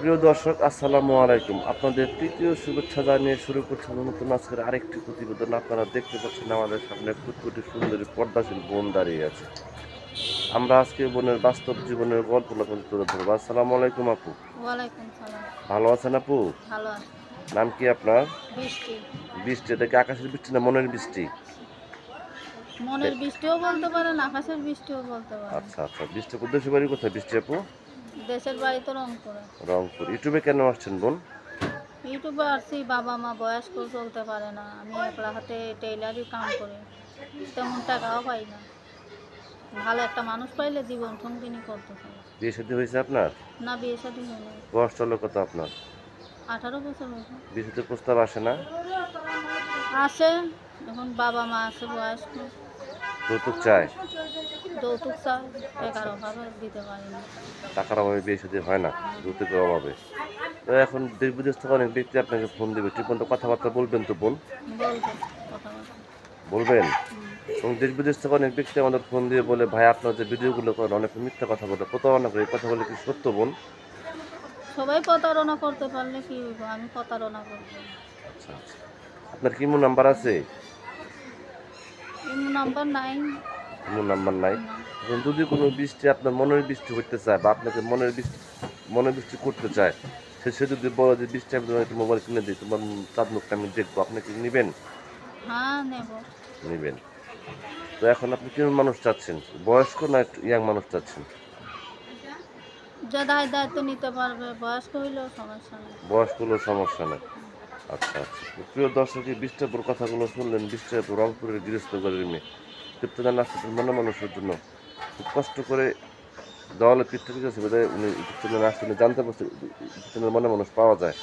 প্রিয় দর্শক, আসসালামু আলাইকুম। আপনাদের তৃতীয় শুভেচ্ছা জানিয়ে শুরু করছে নতুন আজকের আরেকটি প্রতিবেদন। আপনারা দেখতে পাচ্ছেন আমাদের সামনে ফুটফুটে সুন্দরী পর্দাশীল বোন দাঁড়িয়ে আছে। আমরা আজকে বোনের বাস্তব জীবনের গল্প আপনাদের তুলে ধরবো। আসসালামু আলাইকুম আপু। ওয়ালাইকুম সালাম। ভালো আছেন আপু? ভালো আছি। নাম কি আপনার? বৃষ্টি। বৃষ্টি, এটা কি আকাশের বৃষ্টি না মনের বৃষ্টি? মনের বৃষ্টিও বলতে পারেন, আকাশের বৃষ্টিও বলতে পারেন। আচ্ছা আচ্ছা, বৃষ্টি আপু দেশের বাড়ি কোথায় বৃষ্টি আপু? দেশের বাড়ি তো রংপুরে। রংপুর। ইউটিউবে কেন আসছেন বোন? ইউটিউবে আসছি, বাবা মা বয়স্ক, চলতে পারে না। আমি একলা হাতে টেইলারি কাম করি, তেমন টাকাও পাই না। ভালো একটা মানুষ পাইলে জীবন সঙ্গিনী করতে চাই। বিয়ে শাদী হয়েছে আপনার? না, বিয়ে শাদী হয়নি। বয়স চলো কত আপনার? 18 বছর হয়েছে। বিয়ে শাদীর প্রস্তাব আসে না? আসে, এখন বাবা মা আছে বয়স্ক, যৌতুক চায়? যৌতুক চায়, টাকার অভাবে দিতে পারি না। টাকার অভাবে বিয়ে শাদী হয় না, যৌতুকের অভাবে। তো এখন দেশ বিদেশ থেকে অনেক ব্যক্তি আপনাকে ফোন দেবে, ঠিক মতো কথাবার্তা বলবেন তো বোন? বলবো কথাবার্তা। বলবেন? হুম। এবং দেশ বিদেশ থেকে অনেক ব্যক্তি আমাদের ফোন দিয়ে বলে, ভাই আপনার যে ভিডিওগুলো করেন অনেক মিথ্যা কথা বলে, প্রতারণা করে, এই কথা বলে কি সত্য বোন? সবাই প্রতারণা করতে পারলে কি হইব, আমি প্রতারণা করবো না। আচ্ছা আচ্ছা, আপনার কি ইমো নাম্বার আছে? ইমো নাম্বার নাই। ইমো নাম্বার নাই? না। এখন যদি কোনো বৃষ্টি আপনার মনের বৃষ্টি করতে চায় বা আপনাকে মনের বৃষ্টি করতে চায়, সে যদি বলে যে বৃষ্টি আমি তোমার একটা মোবাইল কিনে দিই, তোমার চাঁদ মুখটা আমি দেখবো, আপনি কি নেবেন? হ্যাঁ, নেব। নেবেন। তো এখন আপনি কেমন মানুষ চাচ্ছেন, বয়স্ক না একটু ইয়াং মানুষ চাচ্ছেন? যে দায়িত্ব নিতে পারবে, বয়স্ক হইলেও সমস্যা নেই। বয়স্ক হলেও সমস্যা নেই। আচ্ছা আচ্ছা, তো প্রিয় দর্শক, এই বৃষ্টিপুর কথাগুলো শুনলেন। বৃষ্টিপুর রংপুরের গৃহস্থ ঘরের মেয়ে, তৃপ্তদান আসতেছেন মনে মানুষের জন্য। খুব কষ্ট করে দেওয়ালে পিঠটা ঠিক আছে বোধহয় উনি তৃপ্তদান আসতে উনি জানতে পারছেন তৃপ্তদানের মনে মানুষ পাওয়া যায়।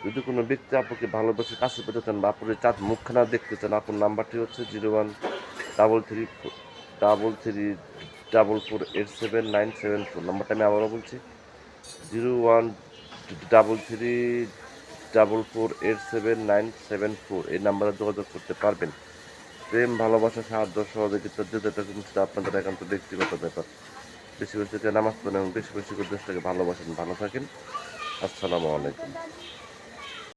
যদি কোনো ব্যক্তি আপুকে ভালোবেসে কাছে পেতে চান বা আপুর চাঁদ মুখখানা দেখতে চান, আপুর নাম্বারটি হচ্ছে 01333484 নাম্বারটা আমি আবারও বলছি, 01333484 এই নাম্বারে যোগাযোগ করতে পারবেন। প্রেম, ভালোবাসা, সাহায্য, সহযোগিতা যে যেটা কিন্তু সেটা আপনাদের একান্ত ব্যক্তিগত ব্যাপার। বেশি বেশি করে নামাজ পড়েন এবং বেশি বেশি করে দেশটাকে ভালোবাসেন। ভালো থাকেন। আসসালামু আলাইকুম।